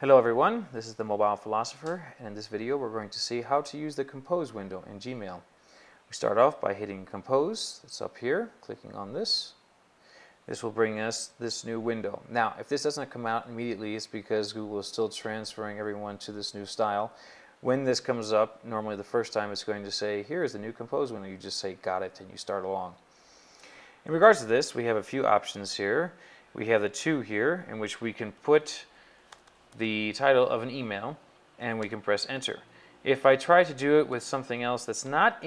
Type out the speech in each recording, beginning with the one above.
Hello everyone, this is the Mobile Philosopher, and in this video we're going to see how to use the Compose window in Gmail. We start off by hitting Compose, it's up here, clicking on this. This will bring us this new window. Now, if this doesn't come out immediately, it's because Google is still transferring everyone to this new style. When this comes up, normally the first time it's going to say, here is the new Compose window. You just say, got it, and you start along. In regards to this, we have a few options here. We have the two here, in which we can put the title of an email, and we can press enter. If I try to do it with something else that's not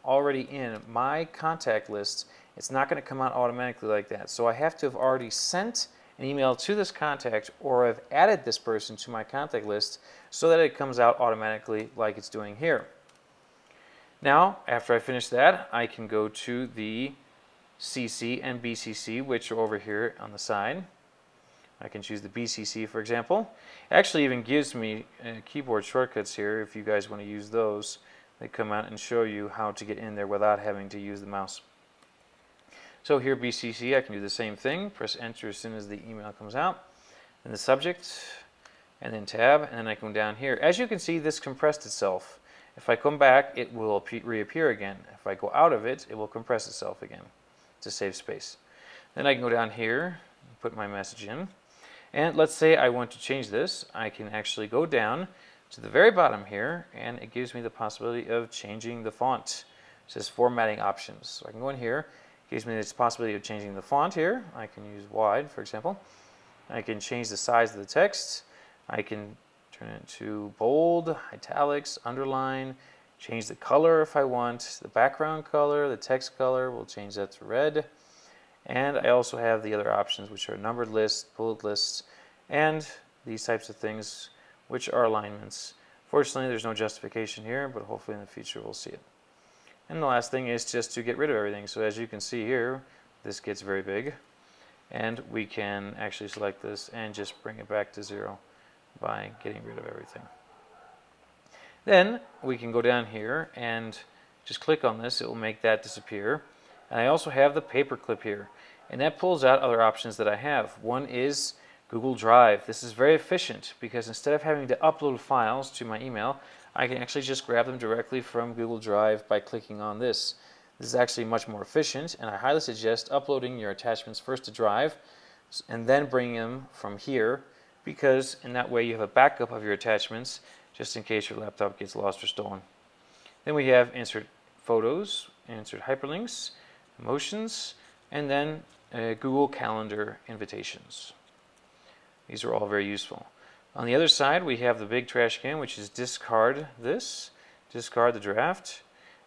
already in my contact list, it's not going to come out automatically like that. So I have to have already sent an email to this contact, or have added this person to my contact list so that it comes out automatically like it's doing here. Now, after I finish that, I can go to the CC and BCC, which are over here on the side. I can choose the BCC, for example. It actually even gives me keyboard shortcuts here if you guys want to use those. They come out and show you how to get in there without having to use the mouse. So here, BCC, I can do the same thing. Press enter as soon as the email comes out. And the subject, and then tab, and then I come down here. As you can see, this compressed itself. If I come back, it will reappear again. If I go out of it, it will compress itself again to save space. Then I can go down here and put my message in. And let's say I want to change this. I can actually go down to the very bottom here, and it gives me the possibility of changing the font. It says formatting options. So I can go in here. It gives me this possibility of changing the font here. I can use wide, for example. I can change the size of the text. I can turn it to bold, italics, underline, change the color if I want, the background color, the text color. We'll change that to red. And I also have the other options, which are numbered lists, bullet lists, and these types of things, which are alignments. Fortunately, there's no justification here, but hopefully in the future we'll see it. And the last thing is just to get rid of everything. So as you can see here, this gets very big, and we can actually select this and just bring it back to 0 by getting rid of everything. Then we can go down here and just click on this. It will make that disappear. And I also have the paperclip here, and that pulls out other options that I have. One is Google Drive. This is very efficient because instead of having to upload files to my email, I can actually just grab them directly from Google Drive by clicking on this. This is actually much more efficient, and I highly suggest uploading your attachments first to Drive and then bringing them from here, because in that way you have a backup of your attachments just in case your laptop gets lost or stolen. Then we have insert photos, insert hyperlinks, emotions, and then Google Calendar invitations. These are all very useful. On the other side, we have the big trash can, which is discard this, discard the draft.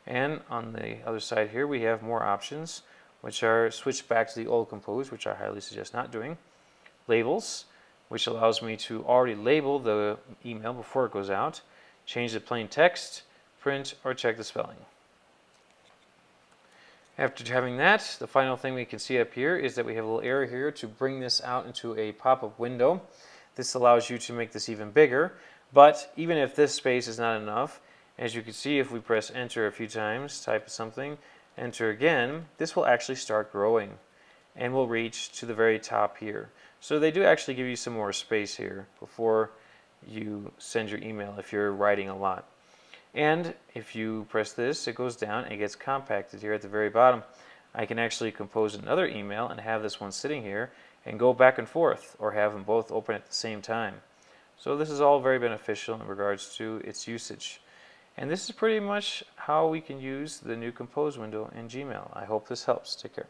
And on the other side here, we have more options, which are switch back to the old Compose, which I highly suggest not doing. Labels, which allows me to already label the email before it goes out, change the plain text, print, or check the spelling. After having that, the final thing we can see up here is that we have a little arrow here to bring this out into a pop-up window. This allows you to make this even bigger, but even if this space is not enough, as you can see, if we press enter a few times, type something, enter again, this will actually start growing and will reach to the very top here. So they do actually give you some more space here before you send your email if you're writing a lot. And if you press this, it goes down and it gets compacted here at the very bottom. I can actually compose another email and have this one sitting here and go back and forth, or have them both open at the same time. So this is all very beneficial in regards to its usage. And this is pretty much how we can use the new Compose window in Gmail. I hope this helps. Take care.